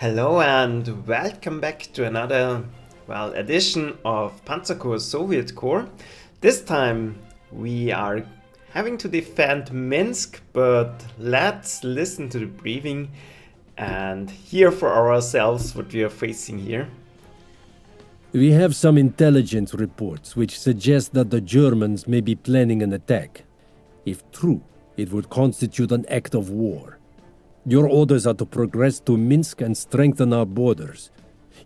Hello and welcome back to another, edition of Panzer Corps Soviet Corps. This time we are having to defend Minsk, but let's listen to the briefing and hear for ourselves what we are facing here. We have some intelligence reports which suggest that the Germans may be planning an attack. If true, it would constitute an act of war. Your orders are to progress to Minsk and strengthen our borders.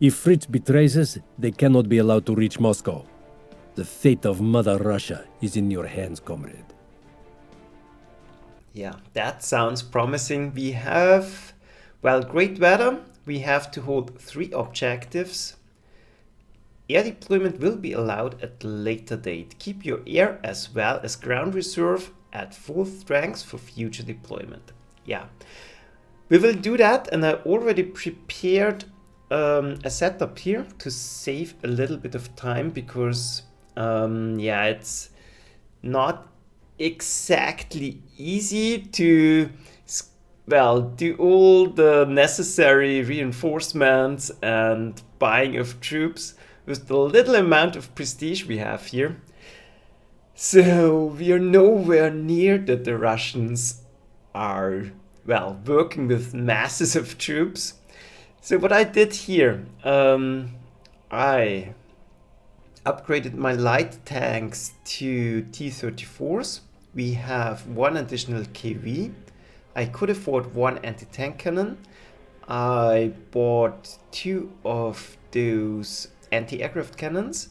If Fritz betrays us, they cannot be allowed to reach Moscow. The fate of Mother Russia is in your hands, comrade. Yeah, that sounds promising. We have, great weather. We have to hold 3 objectives. Air deployment will be allowed at a later date. Keep your air as well as ground reserve at full strength for future deployment. Yeah, we will do that, and I already prepared a setup here to save a little bit of time because, it's not exactly easy to do all the necessary reinforcements and buying of troops with the little amount of prestige we have here. So we are nowhere near that the Russians are, working with masses of troops. So what I did here, I upgraded my light tanks to T-34s. We have 1 additional KV. I could afford 1 anti-tank cannon. I bought 2 of those anti-aircraft cannons.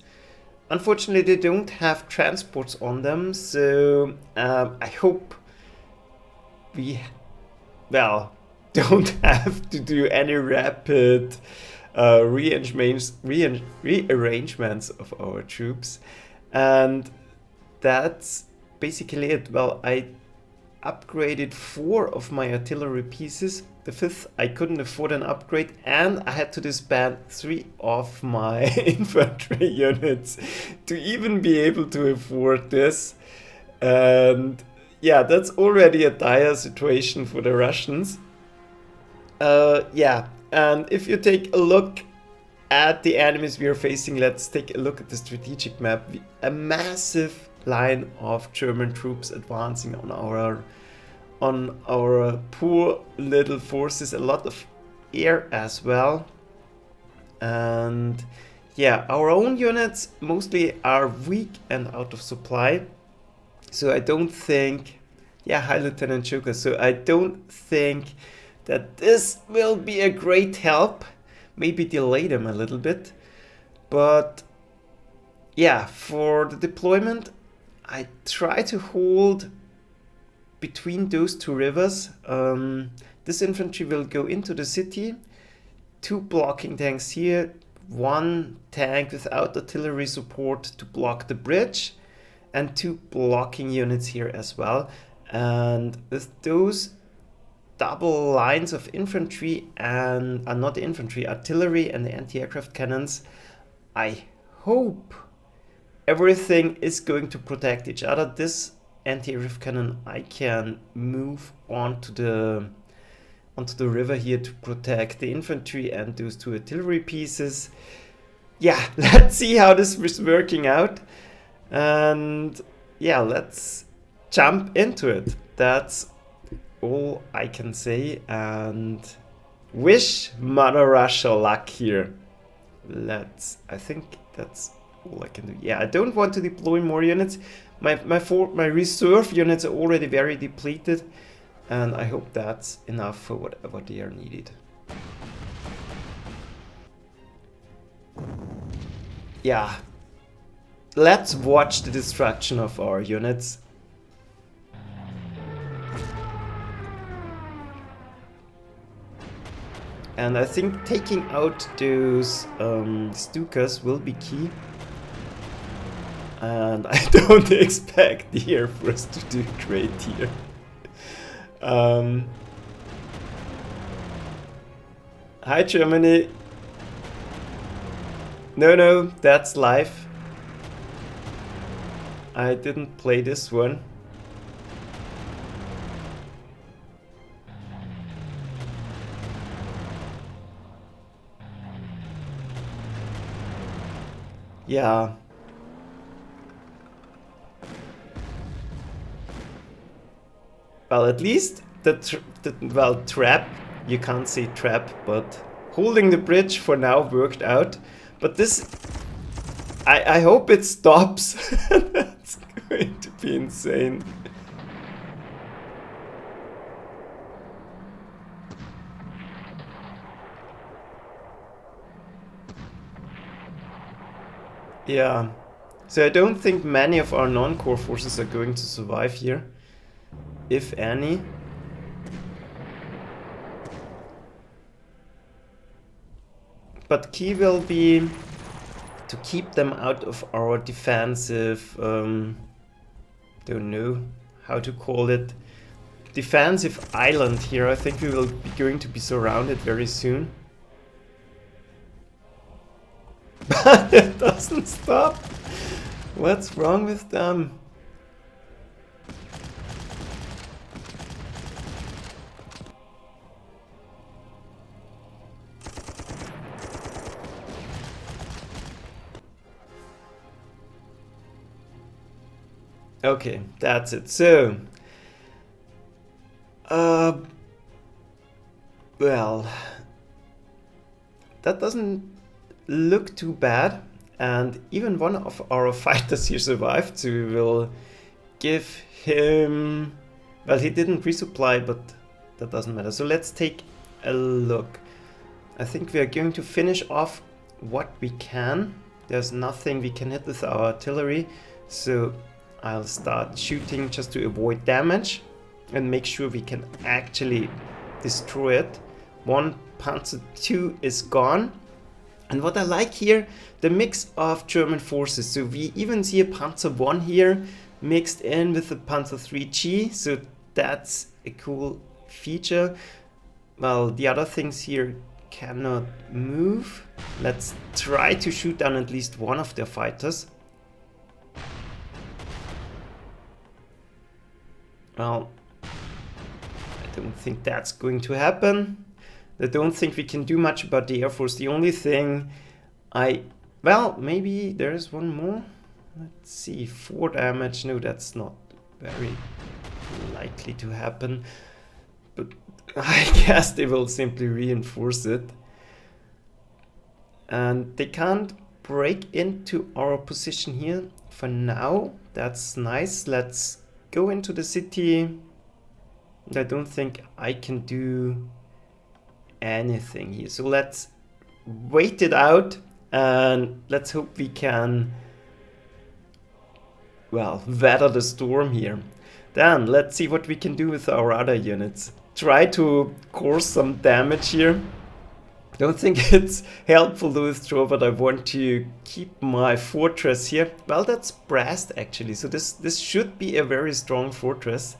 Unfortunately, they don't have transports on them, so I hope we, don't have to do any rapid rearrangements of our troops. And that's basically it. I upgraded 4 of my artillery pieces. The 5th I couldn't afford an upgrade, and I had to disband 3 of my infantry units to even be able to afford this. And that's already a dire situation for the Russians. And if you take a look at the enemies we are facing, let's take a look at the strategic map. A massive line of German troops advancing on our poor little forces, a lot of air as well. And our own units mostly are weak and out of supply. So I don't think, hi Lieutenant Zhukov, so I don't think that this will be a great help. Maybe delay them a little bit. But for the deployment, I try to hold between those 2 rivers. This infantry will go into the city. 2 blocking tanks here. 1 tank without artillery support to block the bridge. And 2 blocking units here as well. And with those double lines of infantry and not infantry, artillery and the anti-aircraft cannons, I hope everything is going to protect each other. This anti-aircraft cannon I can move onto the river here to protect the infantry and those 2 artillery pieces. Let's see how this is working out. And let's jump into it. That's all I can say, and wish Mother Russia luck here. I think that's all I can do. I don't want to deploy more units. My reserve units are already very depleted, and I hope that's enough for whatever they are needed. Let's watch the destruction of our units. And I think taking out those Stukas will be key. And I don't expect the Air Force to do great here. Hi Germany. No, that's live. I didn't play this one. Yeah. Well, at least the trap, you can't say trap, but holding the bridge for now worked out. But this, I hope it stops. That's going to be insane. Yeah. So I don't think many of our non-core forces are going to survive here, if any. But key will be to keep them out of our defensive, don't know how to call it, defensive island here. I think we will be going to be surrounded very soon. But it doesn't stop. What's wrong with them? Okay, that's it. So, well, that doesn't look too bad. And even one of our fighters here survived, so we will give him... Well, he didn't resupply, but that doesn't matter. So let's take a look. I think we are going to finish off what we can. There's nothing we can hit with our artillery, so I'll start shooting just to avoid damage and make sure we can actually destroy it. One Panzer II is gone. And what I like here, the mix of German forces. So we even see a Panzer I here mixed in with the Panzer IIIG. So that's a cool feature. Well, the other things here cannot move. Let's try to shoot down at least one of their fighters. Well, I don't think that's going to happen. I don't think we can do much about the Air Force. The only thing well, maybe there is one more. Let's see, 4 damage. No, that's not very likely to happen. But I guess they will simply reinforce it. And they can't break into our position here for now. That's nice. Let's go into the city. I don't think I can do anything here. So let's wait it out and let's hope we can, well, weather the storm here. Then let's see what we can do with our other units. Try to cause some damage here. Don't think it's helpful to withdraw, but I want to keep my fortress here. Well, that's Brest actually, so this should be a very strong fortress.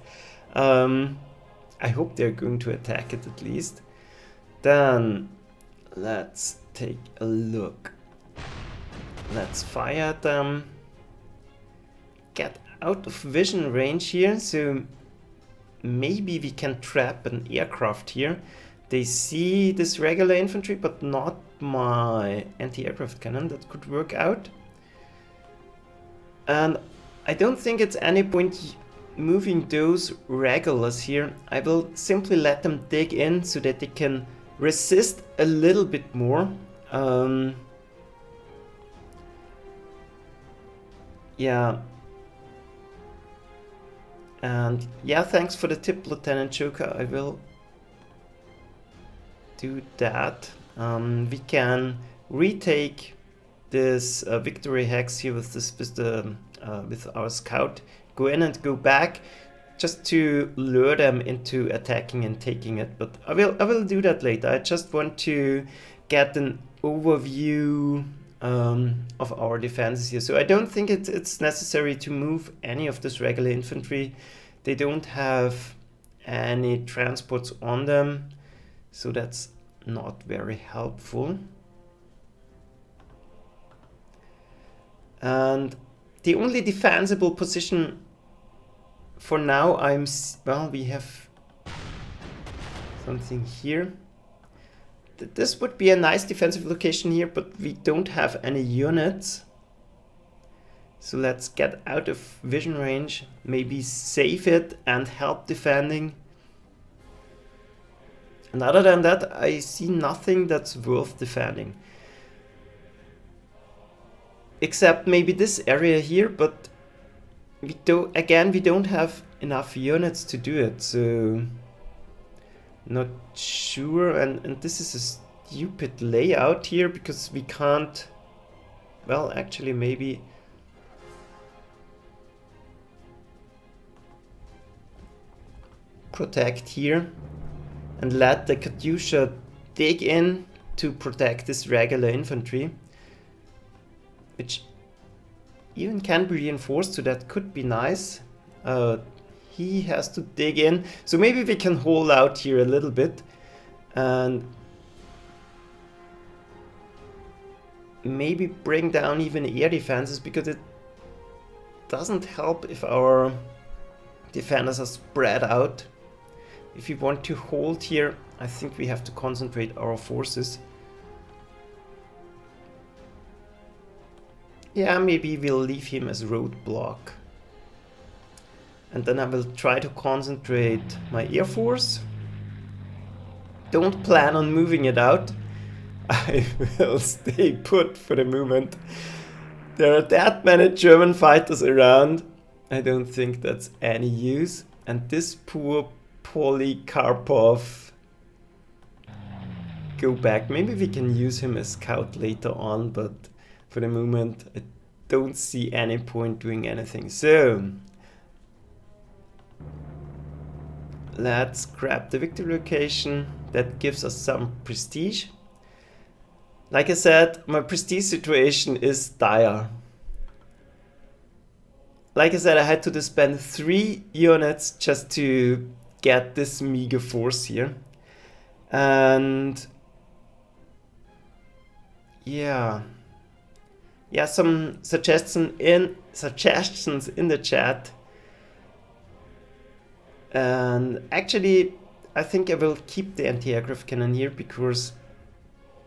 I hope they're going to attack it at least. Then let's take a look. Let's fire at them. Get out of vision range here, so maybe we can trap an aircraft here. They see this regular infantry, but not my anti-aircraft cannon. That could work out. And I don't think it's any point moving those regulars here. I will simply let them dig in so that they can resist a little bit more. Yeah. And yeah, thanks for the tip, Lieutenant Zhukov. I will do that. We can retake this victory hex here with this with our scout. Go in and go back, just to lure them into attacking and taking it. But I will do that later. I just want to get an overview of our defenses here. So I don't think it's necessary to move any of this regular infantry. They don't have any transports on them, so that's not very helpful. And the only defensible position for now, well, we have something here. This would be a nice defensive location here, but we don't have any units. So let's get out of vision range, maybe save it and help defending. And other than that, I see nothing that's worth defending. Except maybe this area here, but we don't have enough units to do it, so not sure. And this is a stupid layout here because we can't, well, actually maybe protect here and let the Katyusha dig in to protect this regular infantry, which even can be reinforced, so that could be nice. He has to dig in, so maybe we can hold out here a little bit and maybe bring down even air defenses, because it doesn't help if our defenders are spread out. If we want to hold here, I think we have to concentrate our forces. Yeah, maybe we'll leave him as roadblock. And then I will try to concentrate my air force. Don't plan on moving it out. I will stay put for the moment. There are that many German fighters around. I don't think that's any use. And this poor Polykarpov. Go back. Maybe we can use him as scout later on, but for the moment I don't see any point doing anything. So let's grab the victory location. That gives us some prestige. Like I said, my prestige situation is dire. Like I said, I had to spend 3 units just to get this meager force here. And yeah, some suggestions in the chat. And actually, I think I will keep the anti-aircraft cannon here because,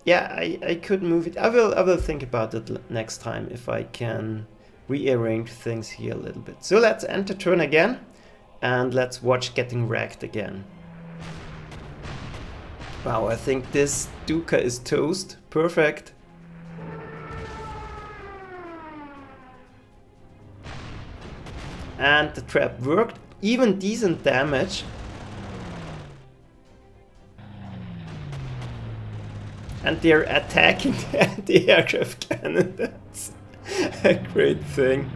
yeah, I could move it. I will think about it next time if I can rearrange things here a little bit. So let's enter turn again and let's watch getting wrecked again. Wow, I think this Duca is toast. Perfect. And the trap worked. Even decent damage. And they're attacking the anti-aircraft cannon. That's a great thing.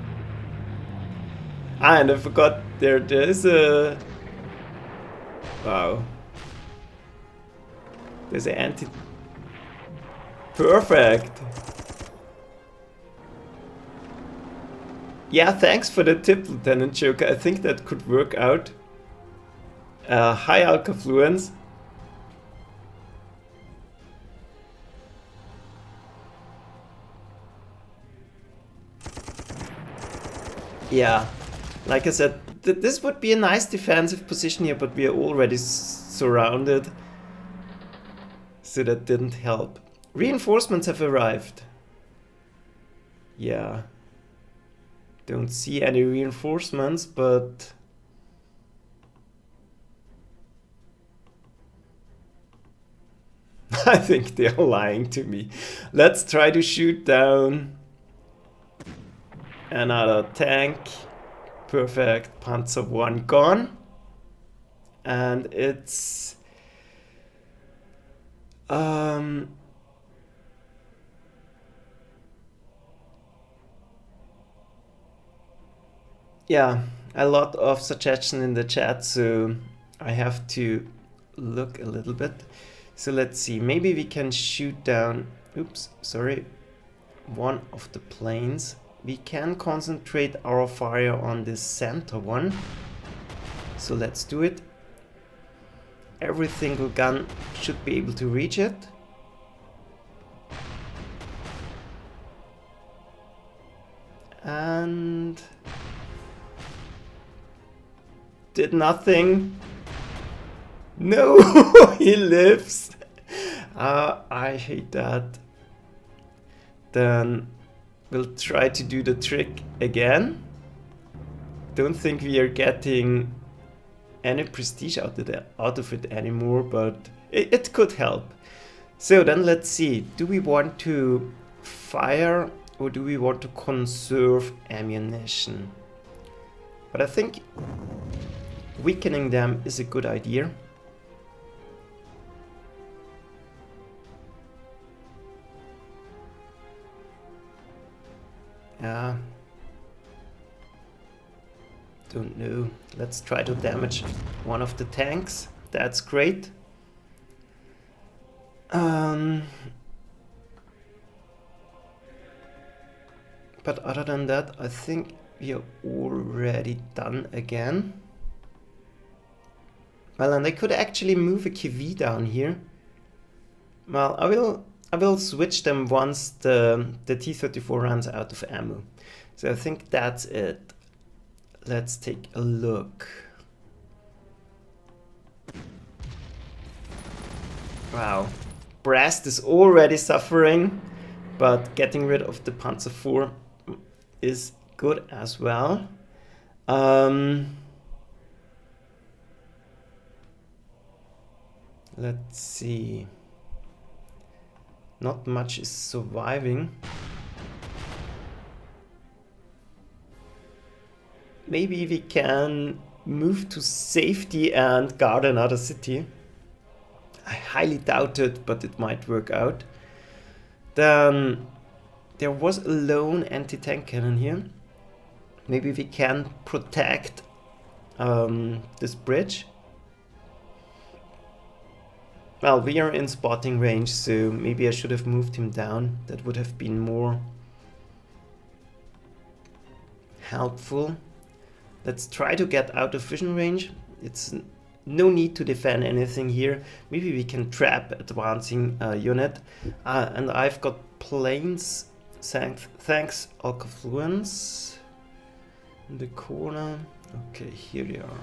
And I forgot there is a... Wow. There's an anti... Perfect. Yeah, thanks for the tip, Lieutenant Joker. I think that could work out. High alka fluence. Yeah, like I said, this would be a nice defensive position here, but we are already surrounded. So that didn't help. Reinforcements have arrived. Yeah. Don't see any reinforcements, but... I think they're lying to me. Let's try to shoot down another tank. Perfect. Panzer 1 gone. And it's... yeah, a lot of suggestions in the chat, so I have to look a little bit. So let's see, maybe we can shoot down, oops, sorry, one of the planes. We can concentrate our fire on this center one. So let's do it. Every single gun should be able to reach it. And... did nothing. No, he lives. I hate that. Then will try to do the trick again. Don't think we are getting any prestige out of it anymore, but it could help. So then let's see, do we want to fire or do we want to conserve ammunition? But I think weakening them is a good idea. Don't know. Let's try to damage one of the tanks. That's great. But other than that, I think we are already done again. Well, and I could actually move a KV down here. Well, I will switch them once the T-34 runs out of ammo. So I think that's it. Let's take a look. Wow, Brest is already suffering, but getting rid of the Panzer IV is good as well. Let's see. Not much is surviving. Maybe we can move to safety and guard another city. I highly doubt it, but it might work out. Then there was a lone anti-tank cannon here. Maybe we can protect this bridge. Well, we are in spotting range, so maybe I should have moved him down. That would have been more helpful. Let's try to get out of vision range. It's no need to defend anything here. Maybe we can trap advancing unit. And I've got planes. Thanks, Alcafluence. In the corner. Okay, here they are.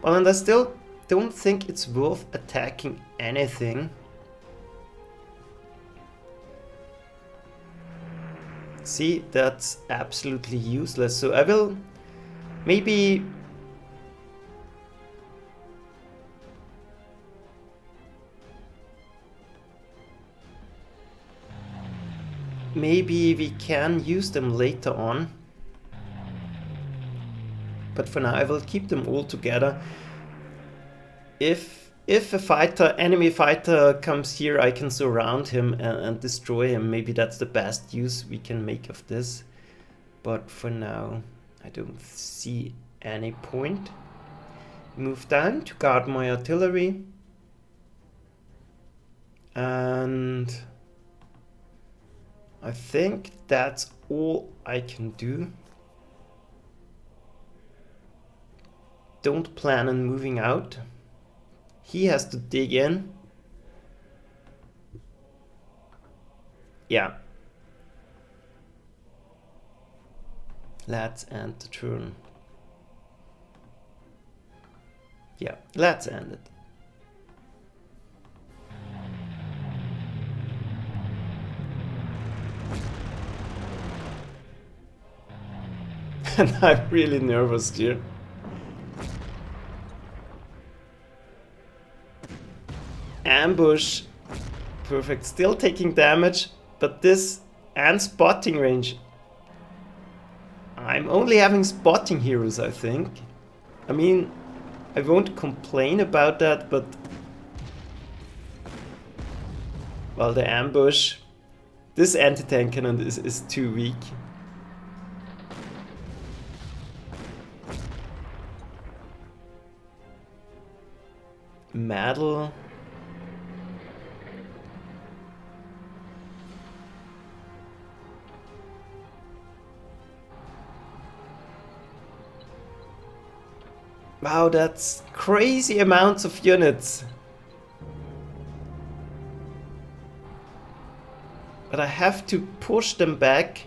Well, and I still don't think it's worth attacking anything. See, that's absolutely useless. So I will maybe we can use them later on. But for now I will keep them all together. If a enemy fighter comes here, I can surround him and destroy him. Maybe that's the best use we can make of this. But for now, I don't see any point. Move down to guard my artillery. And I think that's all I can do. Don't plan on moving out. He has to dig in. Yeah. Let's end the turn. Yeah, let's end it. And I'm really nervous here. Ambush. Perfect. Still taking damage, but this and spotting range. I'm only having spotting heroes, I think. I mean, I won't complain about that, but well, the ambush. This anti-tank cannon is too weak. Medal. Wow, that's crazy amounts of units. But I have to push them back.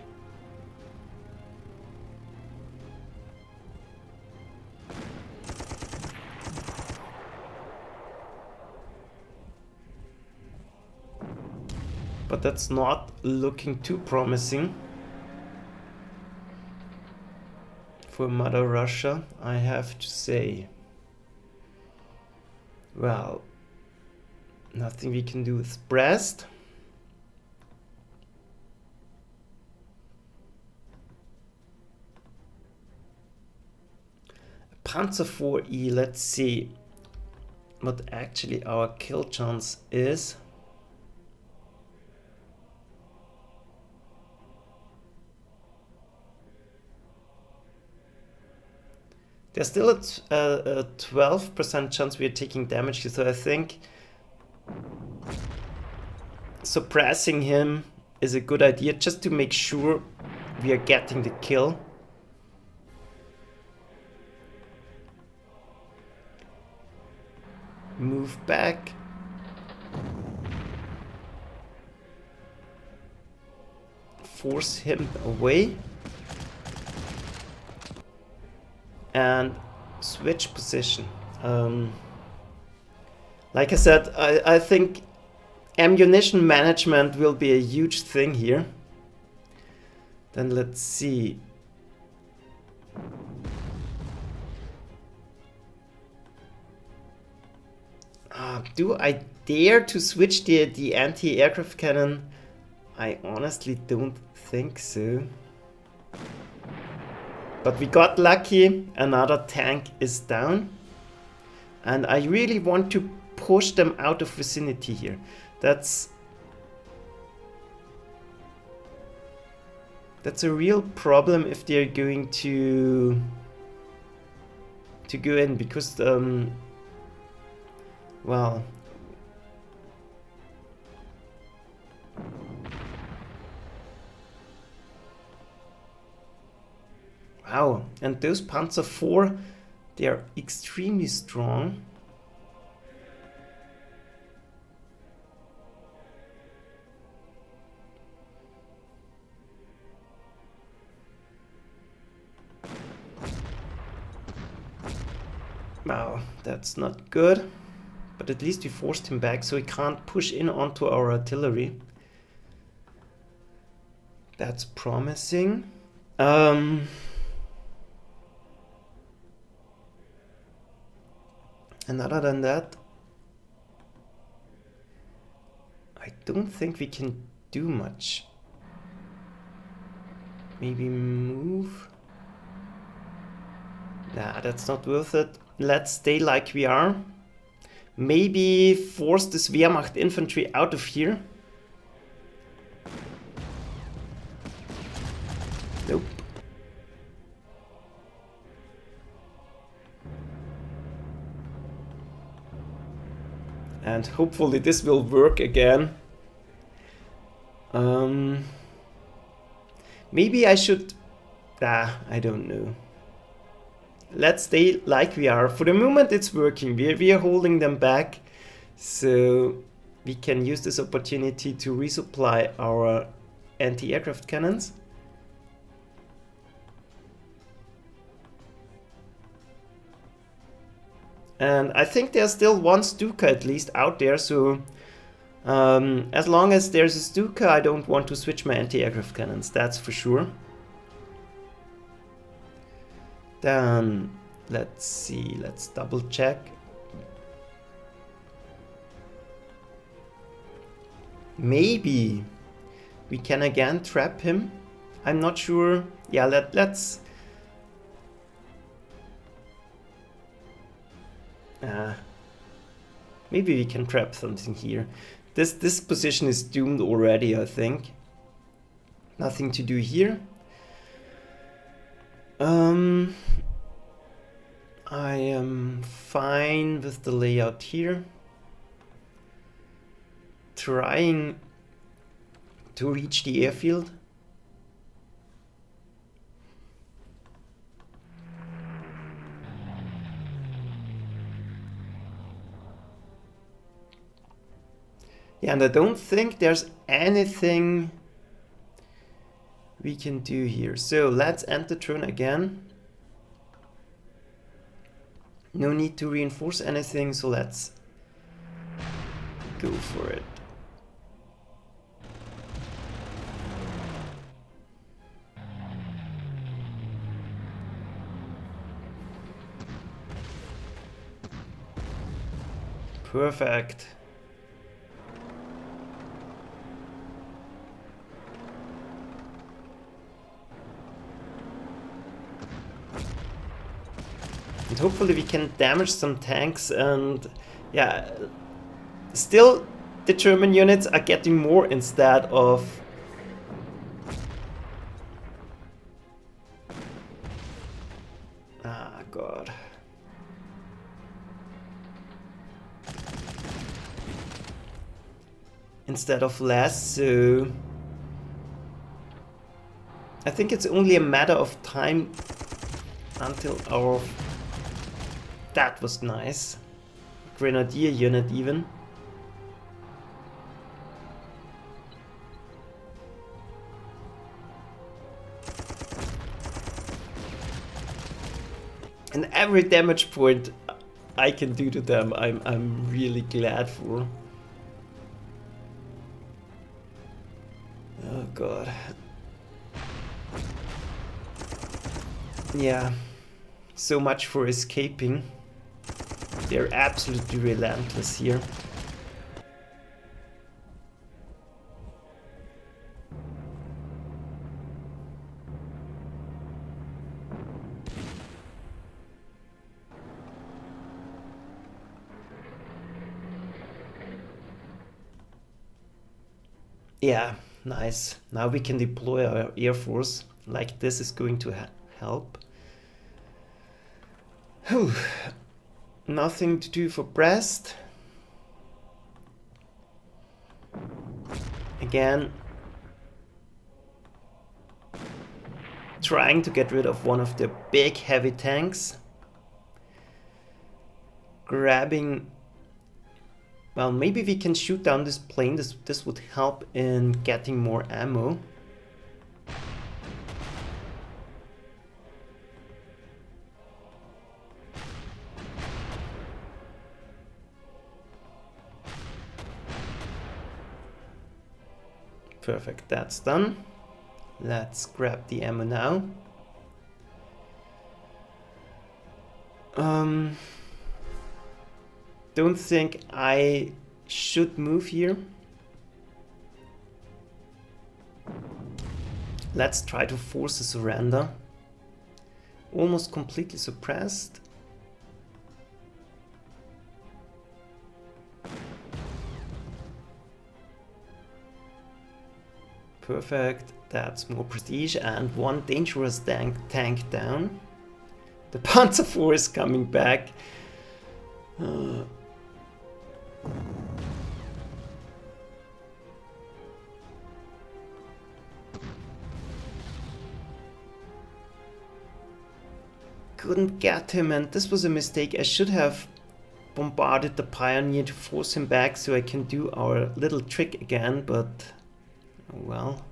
But that's not looking too promising for Mother Russia, I have to say. Well, nothing we can do with Brest. Panzer 4E, let's see what actually our kill chance is. There's still a 12% chance we are taking damage here, so I think suppressing him is a good idea, just to make sure we are getting the kill. Move back. Force him away. And switch position. Like I said, I think ammunition management will be a huge thing here. Then let's see. Do I dare to switch the anti-aircraft cannon? I honestly don't think so. But we got lucky, another tank is down. And I really want to push them out of vicinity here. That's a real problem if they're going to go in, because well, wow, and those Panzer IV, they are extremely strong. Wow, that's not good. But at least we forced him back, so he can't push in onto our artillery. That's promising. And other than that, I don't think we can do much. Maybe move? Nah, that's not worth it. Let's stay like we are. Maybe force this Wehrmacht infantry out of here. Nope. And hopefully this will work again. Maybe I should... I don't know. Let's stay like we are. For the moment it's working. We are holding them back. So we can use this opportunity to resupply our anti-aircraft cannons. And I think there's still one Stuka at least out there, so as long as there's a Stuka, I don't want to switch my anti-aircraft cannons, that's for sure. Then, let's see, let's double check. Maybe we can again trap him. I'm not sure. Yeah, let's... maybe we can trap something here. This position is doomed already, I think. Nothing to do here. I am fine with the layout here. Trying to reach the airfield. Yeah, and I don't think there's anything we can do here. So let's end the turn again. No need to reinforce anything, so let's go for it. Perfect. And hopefully we can damage some tanks, and yeah, still the German units are getting more instead of God. Instead of less, so I think it's only a matter of time until our... That was nice. Grenadier unit even. And every damage point I can do to them, I'm really glad for. Oh god. Yeah. So much for escaping. They're absolutely relentless here. Yeah, nice. Now we can deploy our air force. Like this is going to help. Whew. Nothing to do for Brest. Again, trying to get rid of one of the big heavy tanks. Grabbing... Well, maybe we can shoot down this plane. This would help in getting more ammo. Perfect, that's done. Let's grab the ammo now. Don't think I should move here. Let's try to force a surrender. Almost completely suppressed. Perfect, that's more prestige, and one dangerous tank down. The Panzer IV is coming back. Couldn't get him, and this was a mistake. I should have bombarded the Pioneer to force him back so I can do our little trick again, but oh well.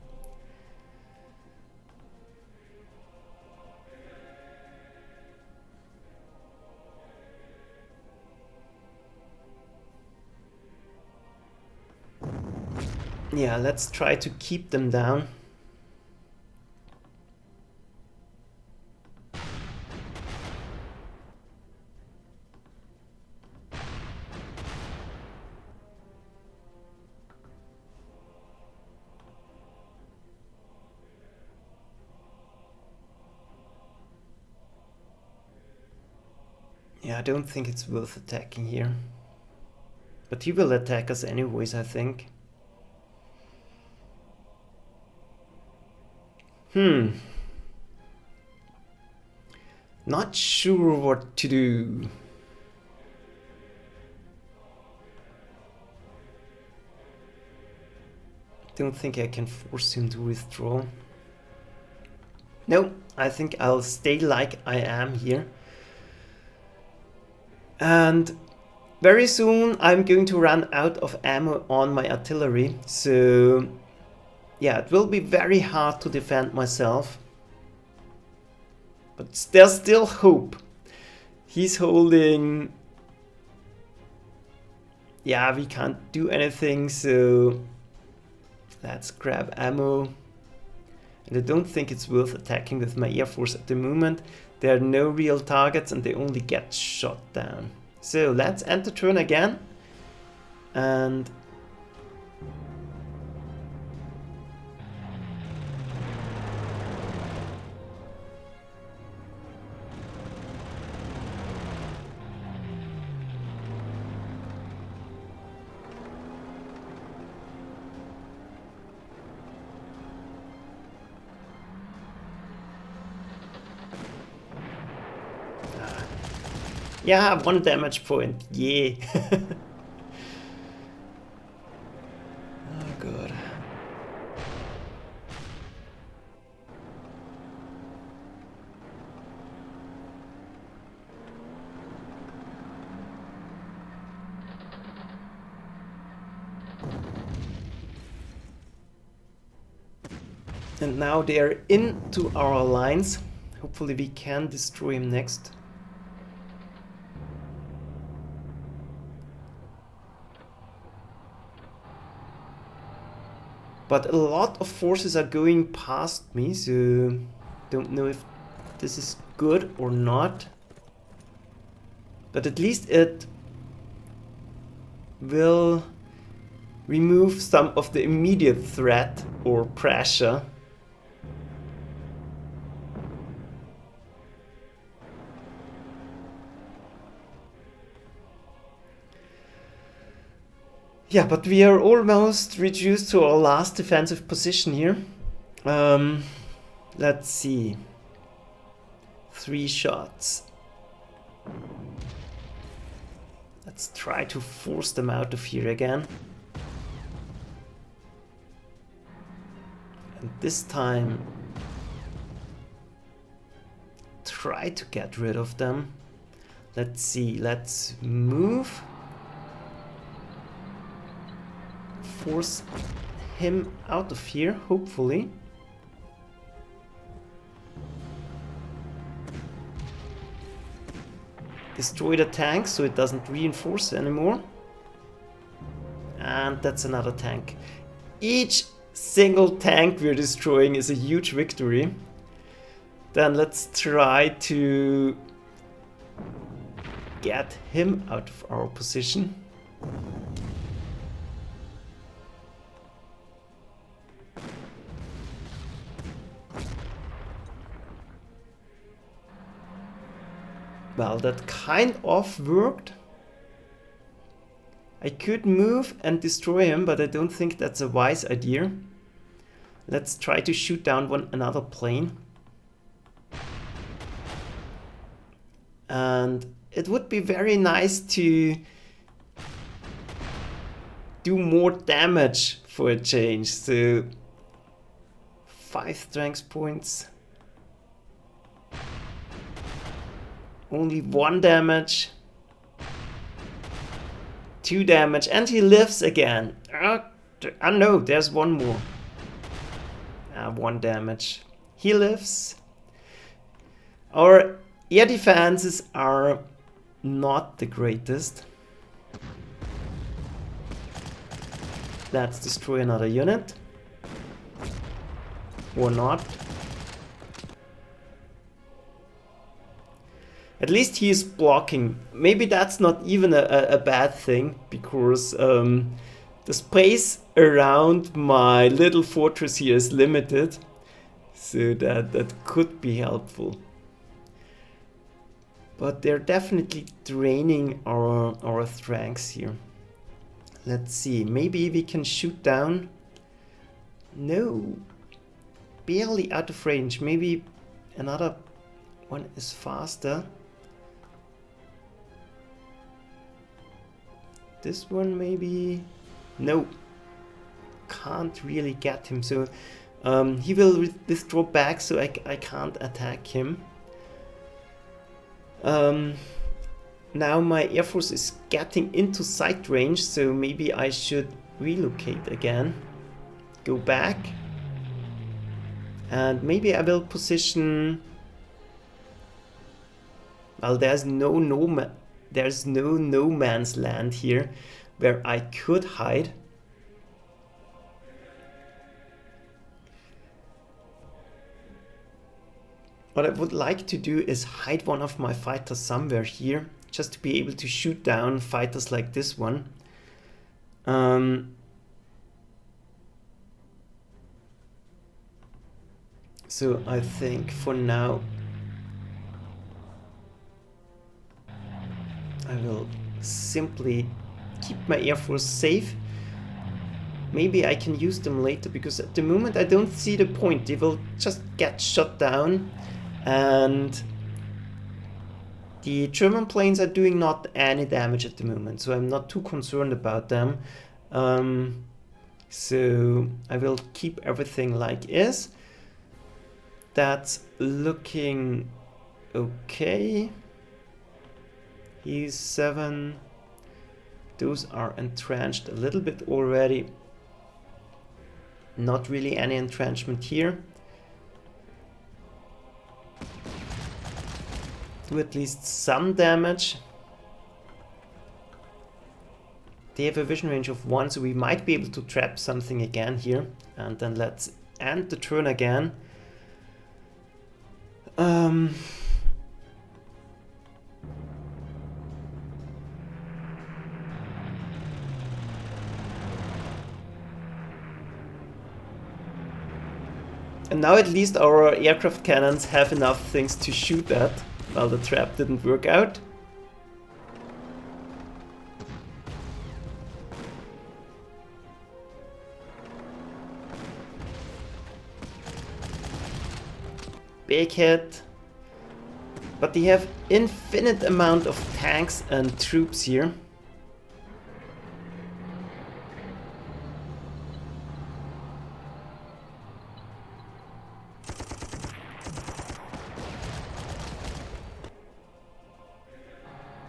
Yeah, let's try to keep them down. Yeah, I don't think it's worth attacking here. But he will attack us anyways, I think. Not sure what to do. Don't think I can force him to withdraw. No, I think I'll stay like I am here. And very soon I'm going to run out of ammo on my artillery, so yeah, it will be very hard to defend myself. But there's still hope. He's holding... Yeah, we can't do anything, so let's grab ammo. And I don't think it's worth attacking with my air force at the moment. There are no real targets and they only get shot down. So let's end the turn again. And yeah, 1 damage point. Yeah. Oh god. And now they're into our lines. Hopefully we can destroy him next. But a lot of forces are going past me, so don't know if this is good or not. But at least it will remove some of the immediate threat or pressure. Yeah, but we are almost reduced to our last defensive position here. Let's see. 3 shots. Let's try to force them out of here again. And this time, try to get rid of them. Let's see, let's move. Force him out of here, hopefully. Destroy the tank so it doesn't reinforce anymore. And that's another tank. Each single tank we're destroying is a huge victory. Then let's try to get him out of our position. Well, that kind of worked. I could move and destroy him, but I don't think that's a wise idea. Let's try to shoot down another plane. And it would be very nice to do more damage for a change. So 5 strength points. Only 1 damage. 2 damage. And he lives again. No, there's one more. 1 damage. He lives. Our air defenses are not the greatest. Let's destroy another unit. Or not. At least he is blocking. Maybe that's not even a bad thing, because the space around my little fortress here is limited. So that could be helpful. But they're definitely draining our strengths here. Let's see, maybe we can shoot down. No, barely out of range. Maybe another one is faster. This one maybe. No, can't really get him. So he will withdraw back, so I can't attack him. Now my air force is getting into sight range, so maybe I should relocate again. Go back. And maybe I will position... Well, there's no man's land here where I could hide. What I would like to do is hide one of my fighters somewhere here, just to be able to shoot down fighters like this one. So I think for now I will simply keep my Air Force safe. Maybe I can use them later, because at the moment I don't see the point. They will just get shot down, and the German planes are doing not any damage at the moment, so I'm not too concerned about them. So I will keep everything like is. That's looking okay. He's 7. Those are entrenched a little bit already. Not really any entrenchment here. Do at least some damage. They have a vision range of 1, so we might be able to trap something again here. And then let's end the turn again. And now at least our aircraft cannons have enough things to shoot at. Well, the trap didn't work out. Big hit. But they have infinite amount of tanks and troops here.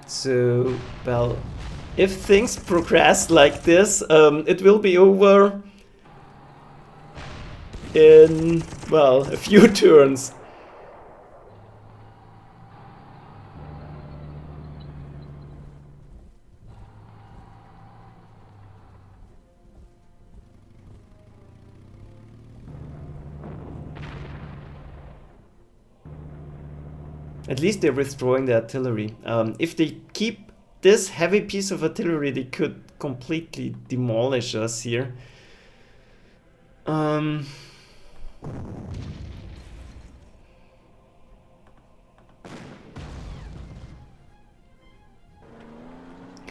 So, well, if things progress like this, it will be over in, well, a few turns. At least they're withdrawing the artillery. If they keep this heavy piece of artillery, they could completely demolish us here.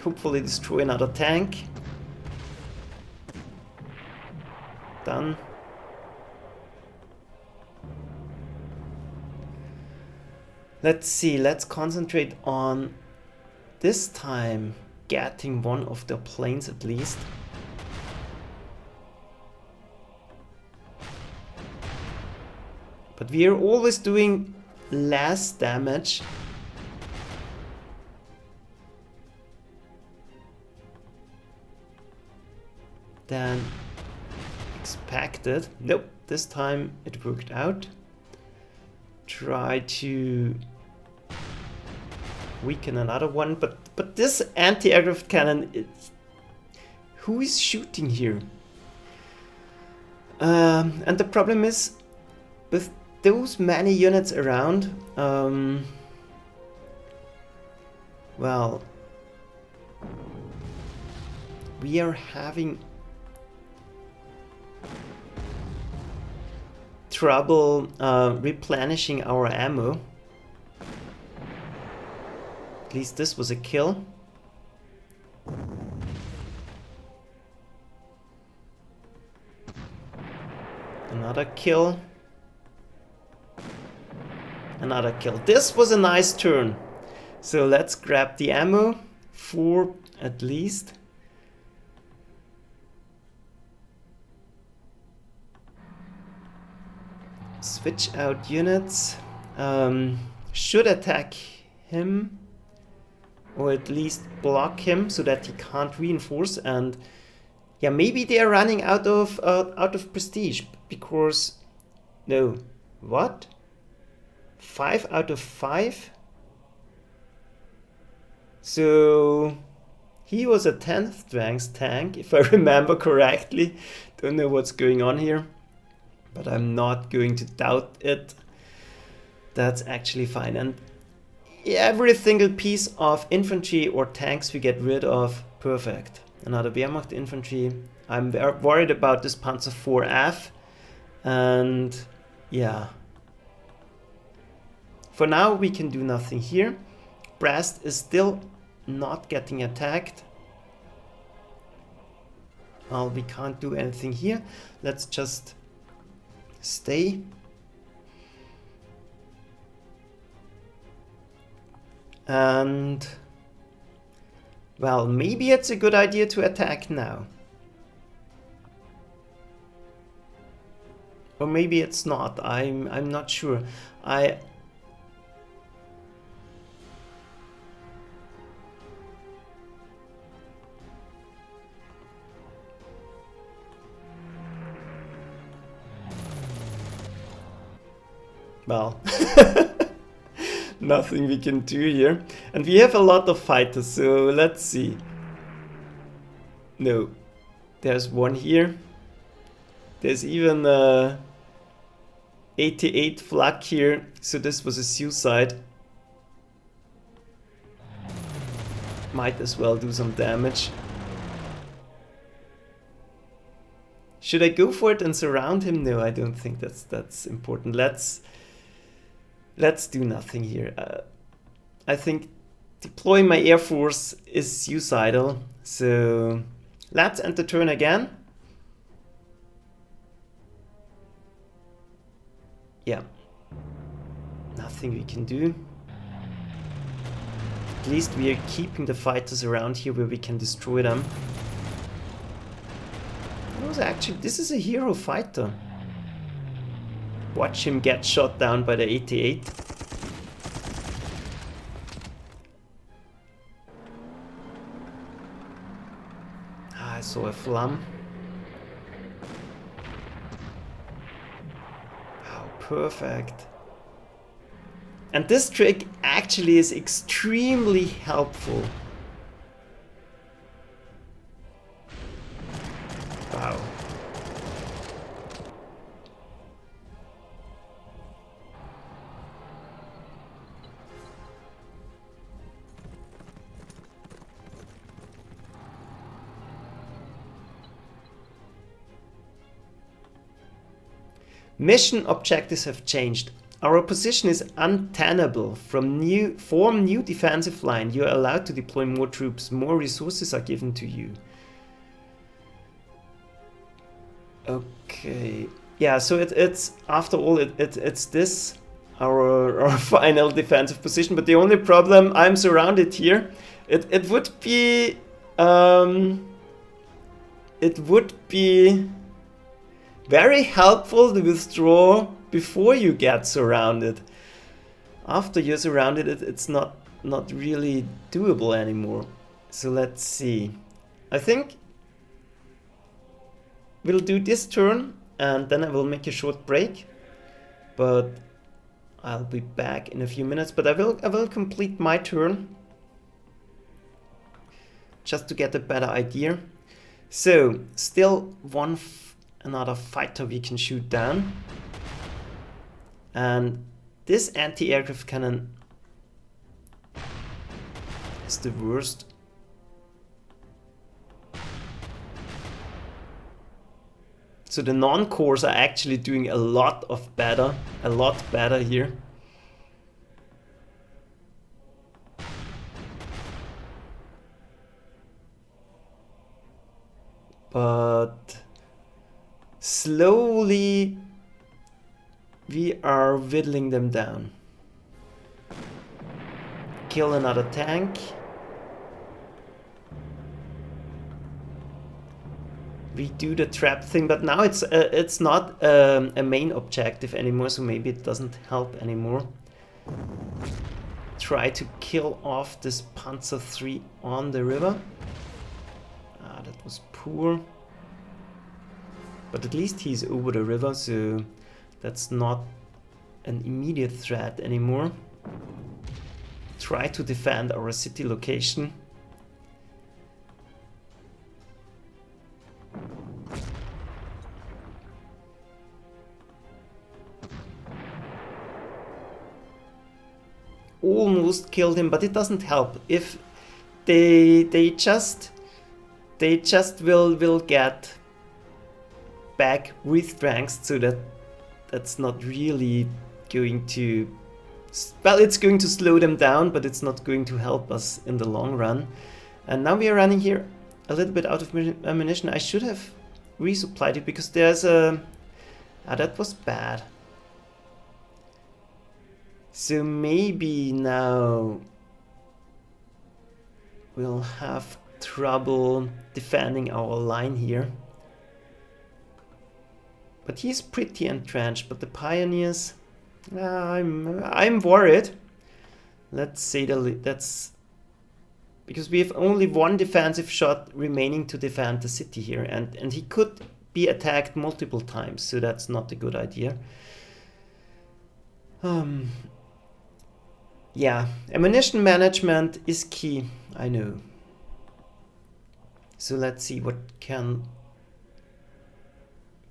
Hopefully destroy another tank. Done. Let's see, let's concentrate on this time getting one of the planes at least. But we are always doing less damage than expected. Nope, this time it worked out. Try to weaken another one, but this anti-aircraft cannon, who is shooting here? And the problem is, with those many units around, well, we are having trouble replenishing our ammo. At least this was a kill. Another kill. Another kill. This was a nice turn. So let's grab the ammo. 4 at least. Switch out units. Should attack him, or at least block him so that he can't reinforce. And yeah, maybe they are running out of prestige, because no, what? 5 out of 5. So he was a 10th strength tank, if I remember correctly. Don't know what's going on here, but I'm not going to doubt it. That's actually fine. And every single piece of infantry or tanks we get rid of, perfect. Another Wehrmacht infantry. I'm very worried about this Panzer 4F. And yeah. For now we can do nothing here. Brest is still not getting attacked. Well, we can't do anything here. Let's just stay. And well, maybe it's a good idea to attack now. Or maybe it's not. I'm not sure. Well, nothing we can do here. And we have a lot of fighters, so let's see. No, there's one here. There's even 88 flak here, so this was a suicide. Might as well do some damage. Should I go for it and surround him? No, I don't think that's important. Let's do nothing here. I think deploying my air force is suicidal, so let's end the turn again. Yeah, nothing we can do. At least we are keeping the fighters around here where we can destroy them. This is a hero fighter. Watch him get shot down by the 88. I saw a flam. Wow, perfect. And this trick actually is extremely helpful. Wow. Mission objectives have changed. Our position is untenable. Form new defensive line. You are allowed to deploy more troops. More resources are given to you. Okay. Yeah, so it's after all it's this our final defensive position. But the only problem, I'm surrounded here. It would be very helpful to withdraw before you get surrounded. After you're surrounded, it's not really doable anymore. So let's see. I think we'll do this turn and then I will make a short break. But I'll be back in a few minutes. But I will complete my turn just to get a better idea. So still another fighter we can shoot down. And this anti-aircraft cannon is the worst. So the non-cores are actually doing a lot better here. But slowly we are whittling them down. Kill another tank. We do the trap thing, but now it's not a main objective anymore, so maybe it doesn't help anymore. Try to kill off this Panzer 3 on the river. Ah, that was poor. But at least he's over the river, so that's not an immediate threat anymore. Try to defend our city location. Almost killed him, but it doesn't help. If they just they just will get back re-strength, so that's not really going to, well, it's going to slow them down, but it's not going to help us in the long run. And now we are running here a little bit out of ammunition. I should have resupplied it because there's a, that was bad. So maybe now we'll have trouble defending our line here. But he's pretty entrenched, but the pioneers, I'm worried. Let's say that's because we have only one defensive shot remaining to defend the city here, and he could be attacked multiple times, so that's not a good idea. Yeah, ammunition management is key, I know. So let's see what can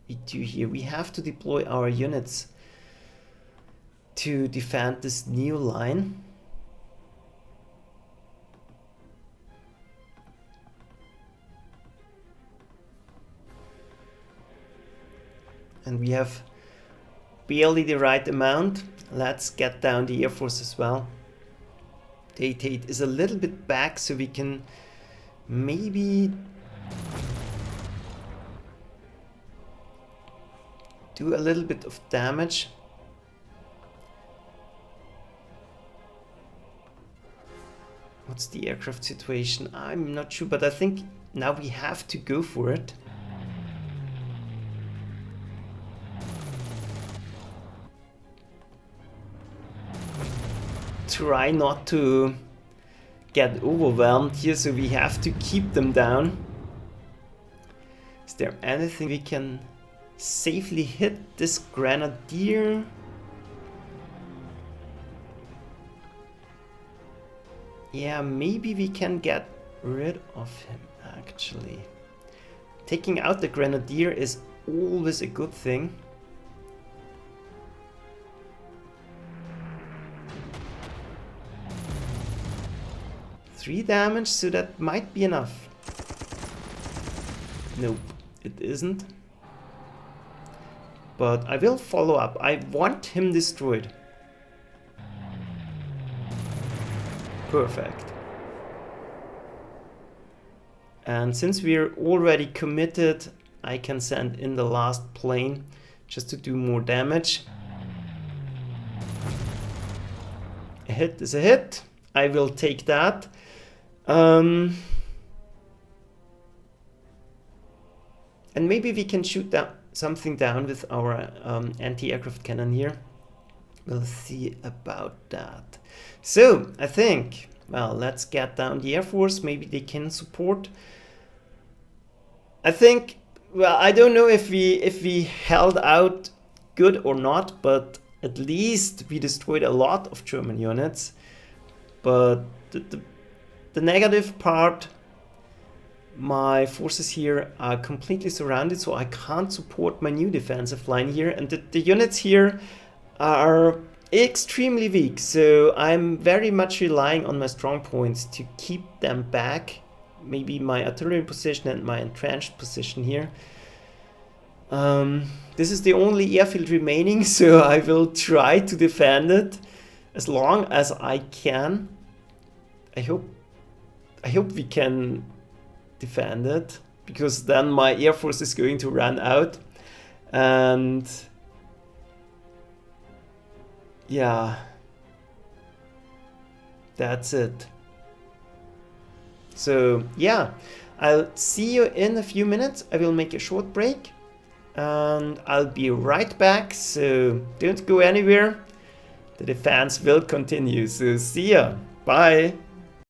we do here. We have to deploy our units to defend this new line. And we have barely the right amount. Let's get down the Air Force as well. The 88 is a little bit back, so we can maybe do a little bit of damage. What's the aircraft situation? I'm not sure, but I think now we have to go for it. Try not to get overwhelmed here, so we have to keep them down. Is there anything we can safely hit this grenadier? Yeah, maybe we can get rid of him actually. Taking out the grenadier is always a good thing. Three damage, so that might be enough. Nope, it isn't. But I will follow up. I want him destroyed. Perfect. And since we're already committed, I can send in the last plane just to do more damage. A hit is a hit. I will take that. And maybe we can shoot something down with our anti-aircraft cannon here. We'll see about that. So I think, well, let's get down the Air Force. Maybe they can support. I think, well, I don't know if we held out good or not, but at least we destroyed a lot of German units. But the negative part, my forces here are completely surrounded, so I can't support my new defensive line here, and the units here are extremely weak, so I'm very much relying on my strong points to keep them back. Maybe my artillery position and my entrenched position here. This is the only airfield remaining, so I will try to defend it as long as I can. I hope we can defend it, because then my Air Force is going to run out. And yeah, that's it. So yeah, I'll see you in a few minutes. I will make a short break and I'll be right back, so don't go anywhere. The defense will continue, so see ya. Bye.